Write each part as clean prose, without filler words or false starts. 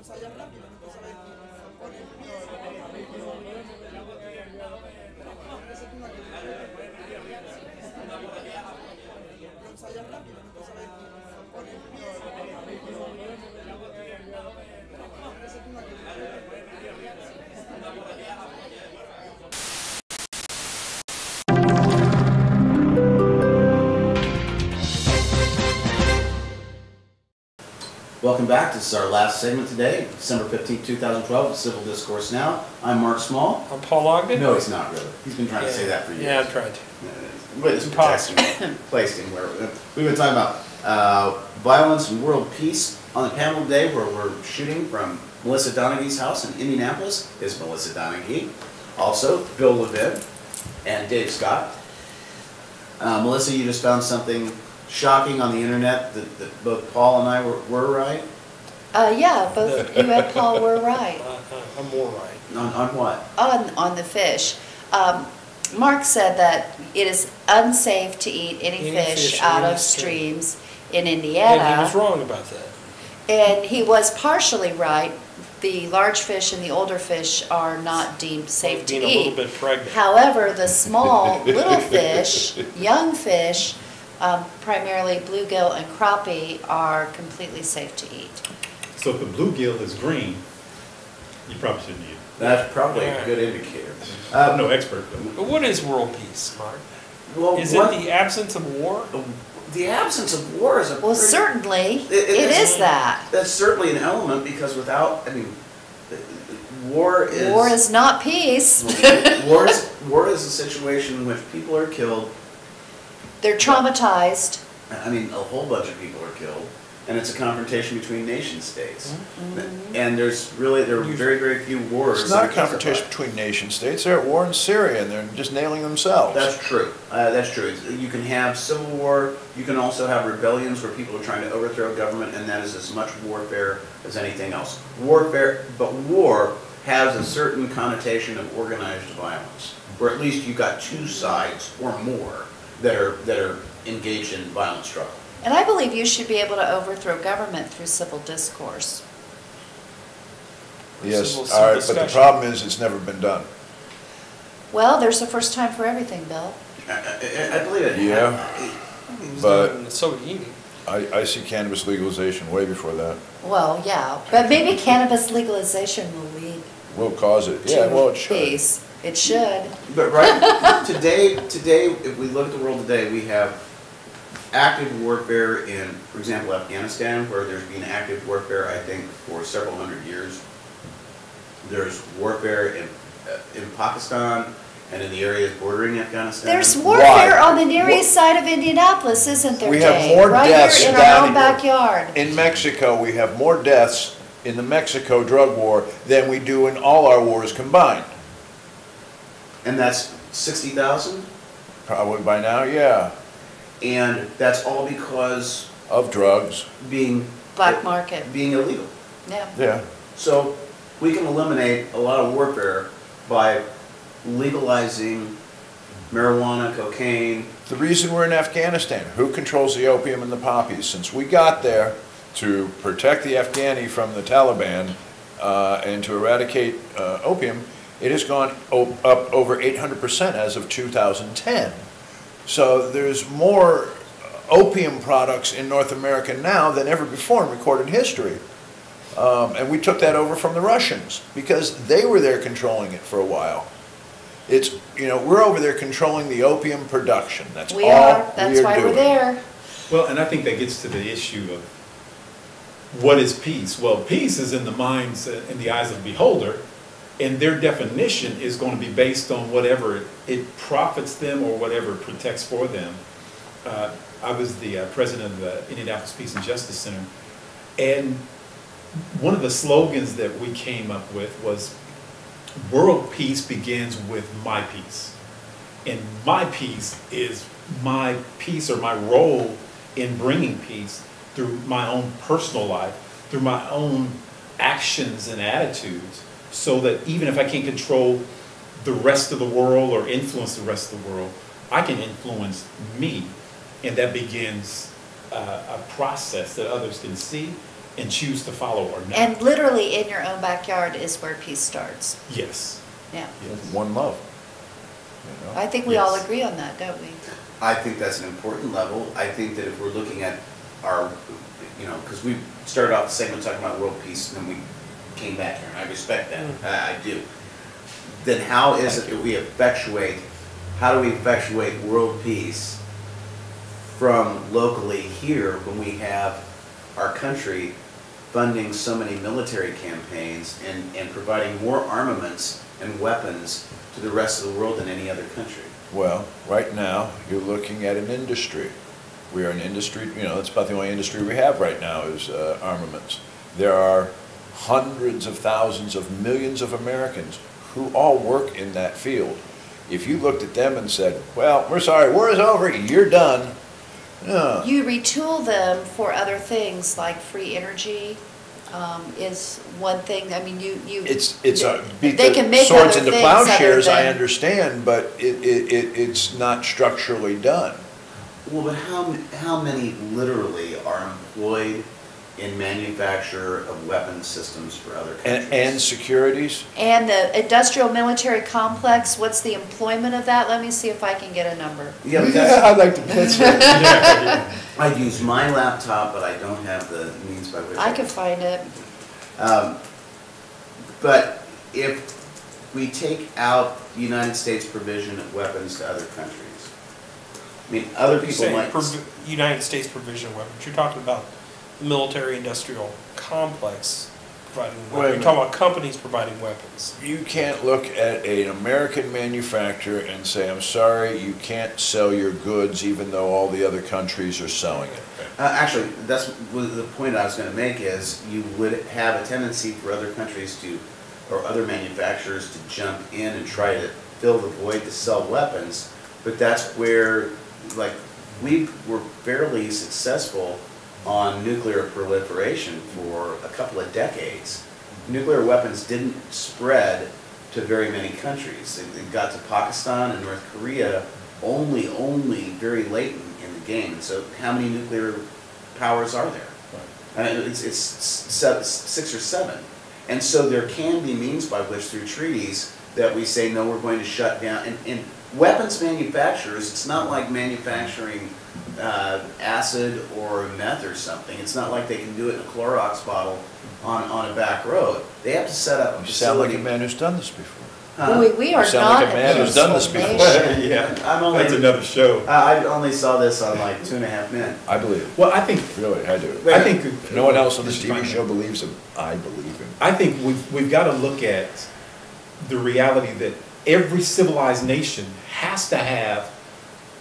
ensayar rápido, no sabes por el pie. Lo ensayas rápido, no sabes por el pie. Welcome back. This is our last segment today, December 15th, 2012, Civil Discourse Now. I'm Mark Small. I'm Paul Ogden. No, he's not really. He's been trying to say that for years. Yeah, I've tried to. But it's impossible. Placed in where we've been talking about violence and world peace. On the panel today, where we're shooting from Melissa Donaghy's house in Indianapolis, is Melissa Donaghy. Also, Bill Levin and Dave Scott. Melissa, you just found something shocking on the internet that both Paul and I were right? Yeah, both you and Paul were right. I'm more right. On what? On the fish. Mark said that it is unsafe to eat any fish out of streams in Indiana. And he was wrong about that. And he was partially right. The large fish and the older fish are not deemed safe to eat. Being a little bit pregnant. However, the small little fish, young fish, primarily bluegill and crappie, are completely safe to eat. So if the bluegill is green, you probably shouldn't eat it. That's probably a good indicator. I'm no expert, But what is world peace, Mark? Well, Is it the absence of war? The absence of war is a Well, certainly, it is that. That's certainly an element, because without, I mean, war is... War is not peace. war is a situation in which people are killed. They're traumatized. I mean, a whole bunch of people are killed, and it's a confrontation between nation states. Mm-hmm. And there are very, very few wars. It's not a confrontation between nation states. They're at war in Syria, and they're just nailing themselves. That's true. That's true. You can have civil war. You can also have rebellions where people are trying to overthrow government, and that is as much warfare as anything else. But war has a certain connotation of organized violence, where at least you've got two sides or more that are engaged in violent struggle. And I believe you should be able to overthrow government through civil discourse. Yes, Civil all right, but the discussion. problem is it's never been done. Well, there's a first time for everything, Bill. I believe it. Yeah. It was But- done in the Soviet Union. I see cannabis legalization way before that. Well, yeah, but maybe cannabis legalization will lead Will cause it. to Yeah, well, it should. peace. It should. But right today, if we look at the world today, we have active warfare in, for example, Afghanistan, where there's been active warfare, I think, for several hundred years. There's warfare in Pakistan and in the areas bordering Afghanistan. There's warfare Why? on the Near East side of Indianapolis, isn't there, We have Dave? more right deaths here in down our own here. backyard. In Mexico, we have more deaths in the Mexico drug war than we do in all our wars combined. And that's 60,000, Probably by now, yeah. and that's all because Of drugs. being Black market. being illegal. Yeah. Yeah. So we can eliminate a lot of warfare by legalizing marijuana, cocaine. The reason we're in Afghanistan, who controls the opium and the poppies? Since we got there to protect the Afghani from the Taliban and to eradicate opium, it has gone up over 800% as of 2010. So there's more opium products in North America now than ever before in recorded history. And we took that over from the Russians because they were there controlling it for a while. It's, we're over there controlling the opium production. That's We all are. That's why doing. we're there. Well, and I think that gets to the issue of what is peace? Well, peace is in the minds, in the eyes of the beholder, and their definition is going to be based on whatever it profits them or whatever it protects for them. I was the president of the Indianapolis Peace and Justice Center, and one of the slogans that we came up with was, world peace begins with my peace. And my peace is my peace or my role in bringing peace through my own personal life, through my own actions and attitudes, so that even if I can't control the rest of the world or influence the rest of the world, I can influence me. And that begins a process that others can see and choose to follow or not. And literally in your own backyard is where peace starts. Yes. Yeah. One love. You know? I think we all Yes. agree on that, don't we? I think that's an important level. I think that if we're looking at our, because we started off the segment talking about world peace, and then we came back here, and I respect that. I do. Then how is it that how do we effectuate world peace from locally here when we have our country funding so many military campaigns and providing more armaments and weapons to the rest of the world than any other country? Well, right now, you're looking at an industry. We are an industry, that's about the only industry we have right now is armaments. There are hundreds of thousands of millions of Americans who all work in that field. If you looked at them and said, well, we're sorry, war is over, you're done. No. You retool them for other things like free energy is one thing. I mean, you. Beat they can make swords other into things plowshares, other I than- understand, but it's not structurally done. Well, but how many literally are employed in manufacture of weapon systems for other countries? And securities? And the industrial military complex, what's the employment of that? Let me see if I can get a number. Yeah, but that's, I'd like to pitch it. I use my laptop, but I don't have the means by which I can find it. But if we take out the United States provision of weapons to other countries, I mean, other You people say might. United States provision of weapons. You're talking about the military-industrial complex providing Wait a weapons. You're minute. talking about companies providing weapons. You can't look at an American manufacturer and say, I'm sorry, you can't sell your goods even though all the other countries are selling it. Actually, that's the point I was going to make is you would have a tendency for other countries to, or other manufacturers to jump in and try to fill the void to sell weapons, but that's where, like, we were fairly successful on nuclear proliferation for a couple of decades. Nuclear weapons didn't spread to very many countries. It got to Pakistan and North Korea only very late in the game. So how many nuclear powers are there? It's 6 or 7. And so there can be means by which through treaties that we say, no, we're going to shut down. And weapons manufacturers, it's not like manufacturing acid or meth or something. It's not like they can do it in a Clorox bottle on a back road. They have to set up a You sound like facility. a man who's done this before. Boy, we are You sound not like a man who's done this peaceful before. nation. Yeah, I'm only- that's another show. I only saw this on like 2.5 Men. I believe it. Well, I think, Really, I do. I think. If no one else on this Just TV fine. show believes him, I believe him. I think we've got to look at the reality that every civilized nation has to have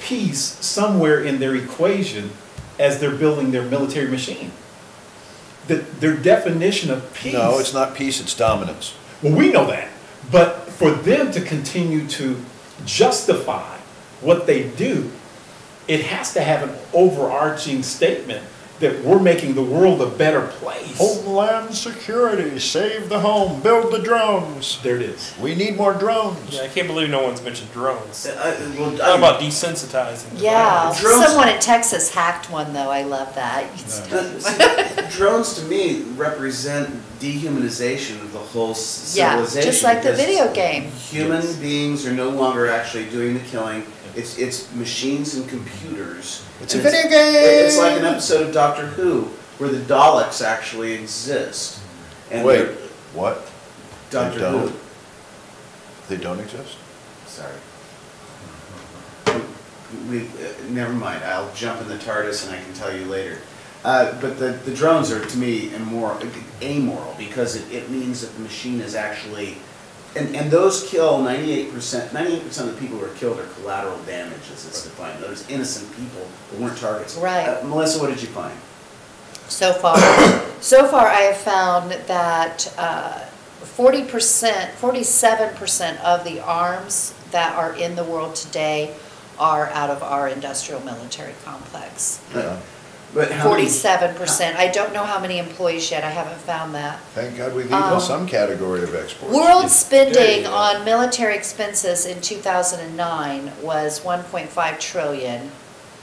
peace somewhere in their equation as they're building their military machine. Their definition of peace. No, it's not peace, it's dominance. Well, we know that. But for them to continue to justify what they do, it has to have an overarching statement that we're making the world a better place. Homeland security, save the home, build the drones. There it is. We need more drones. Yeah, I can't believe no one's mentioned drones. Well, How about desensitizing? the Yeah, virus? Drones- someone in Texas hacked one though. I love that. drones to me represent dehumanization of the whole Yeah, civilization. just like the because video game. Human beings are no longer actually doing the killing. It's machines and computers. It's And a video game. It's like an episode of Doctor Who where the Daleks actually exist. And Wait, they're- what? Doctor They don't? Who. They don't exist? Sorry. Never mind. I'll jump in the TARDIS and I can tell you later. But the drones are, to me, amoral because it means that the machine is actually, and those kill 98%. 98% of the people who are killed are collateral damage, as it's defined. Those innocent people who weren't targets. Right. Melissa, what did you find? So far I have found that 40%, 47% of the arms that are in the world today are out of our industrial military complex. Yeah. But how many- 47%. I don't know how many employees yet. I haven't found that. Thank God we leave in some category of exports. World spending go. on military expenses in 2009 was 1.5 trillion,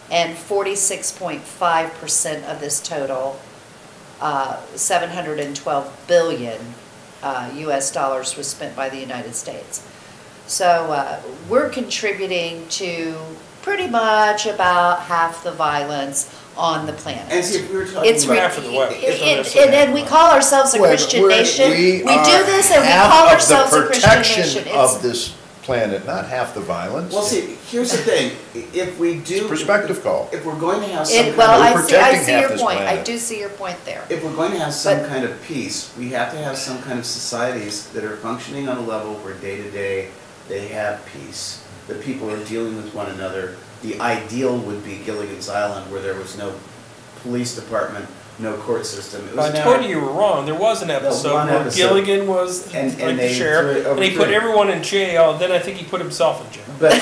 and 46.5% of this total $712 billion US dollars was spent by the United States. So we're contributing to pretty much about half the violence on the planet. And see, if we were talking It's about half of the weapons. and we call ourselves a Christian nation. We do this and we call ourselves a Christian nation. Of this planet, not half the violence. well, see, here's the thing. If we do, It's a perspective call. if we're going to have some Well, kind We're of, I protecting see half your this point. I planet. do see your point there. if we're going to have some But- kind of peace, we have to have some kind of societies that are functioning on a level where day to day they have peace. That people are dealing with one another. The ideal would be Gilligan's Island, where there was no police department, no court system. It was I now- told you you were wrong. There was an episode one where episode. Gilligan was And like the they sheriff, threw it and he put overthrew. everyone in jail. Then I think he put himself in jail. But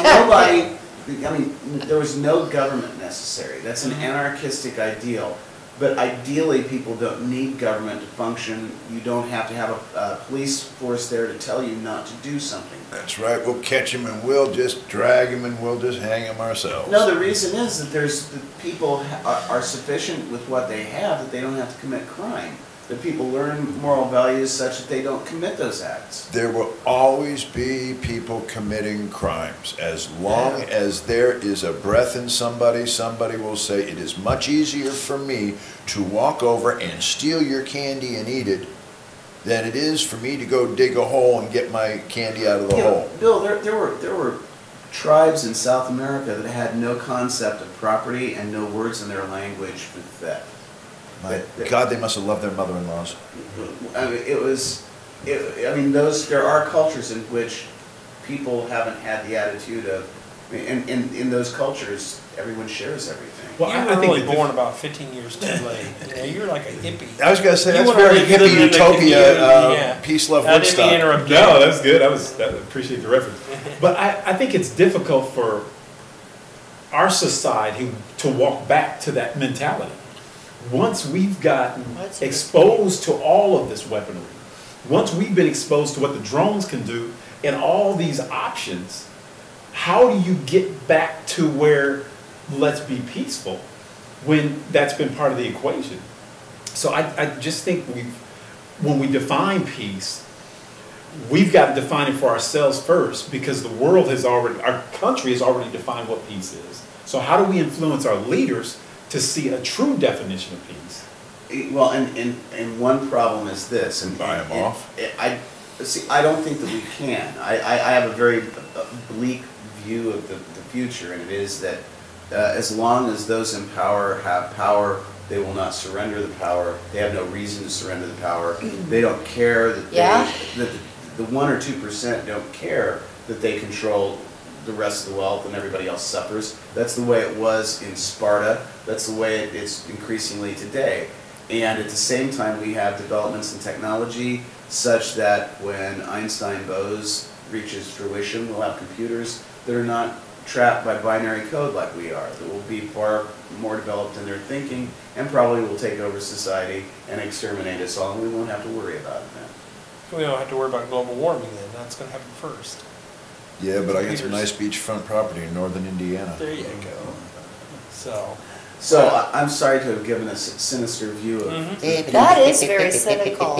nobody, I mean, there was no government necessary. That's an anarchistic ideal. But ideally, people don't need government to function. You don't have to have a police force there to tell you not to do something. That's right, we'll catch him and we'll just drag him and we'll just hang him ourselves. No, the reason is that that people are sufficient with what they have, that they don't have to commit crime. That people learn moral values such that they don't commit those acts. There will always be people committing crimes. As long as there is a breath in somebody, somebody will say, it is much easier for me to walk over and steal your candy and eat it than it is for me to go dig a hole and get my candy out of the You know, hole. Bill, there were tribes in South America that had no concept of property and no words in their language for theft. My God, they must have loved their mother-in-laws. I mean, there are cultures in which people haven't had the attitude of, in those cultures, everyone shares everything. Well, You I were think really that born about 15 years too late. You know, you're like a hippie. I was going to say, You that's wanna very live in hippie the utopia, community, yeah. peace, love, I didn't mean to Woodstock. interrupt you. No, that's good. I appreciate the reference. But I think it's difficult for our society to walk back to that mentality. Once we've gotten What's it? exposed to all of this weaponry, once we've been exposed to what the drones can do and all these options, how do you get back to where let's be peaceful when that's been part of the equation? So I just think when we define peace, we've got to define it for ourselves first, because the world has already, our country has already defined what peace is. So how do we influence our leaders to see a true definition of peace? Well, and one problem is this, and Buy 'em off? I don't think that we can. I have a very bleak view of the future, and it is that as long as those in power have power, they will not surrender the power. They have no reason to surrender the power. They don't care that that the 1 or 2% don't care that they control the rest of the wealth and everybody else suffers. That's the way it was in Sparta. That's the way it is increasingly today. And at the same time, we have developments in technology such that when Einstein Bose reaches fruition, we'll have computers that are not trapped by binary code like we are, that will be far more developed in their thinking and probably will take over society and exterminate us all, and we won't have to worry about it then. We don't have to worry about global warming then. That's going to happen first. Yeah, but I got some Computers. nice beachfront property in northern Indiana. There you go. So, So I'm sorry to have given a sinister view of That is very cynical.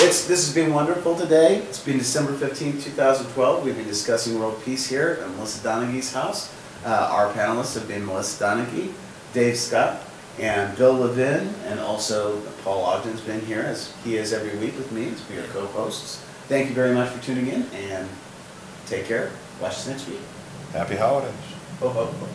This has been wonderful today. It's been December 15th, 2012. We've been discussing world peace here at Melissa Donaghy's house. Our panelists have been Melissa Donaghy, Dave Scott, and Bill Levin, and also Paul Ogden's been here, as he is every week with me, as we are co-hosts. Thank you very much for tuning in, and take care. Watch us next week. Happy holidays. Ho, ho, ho.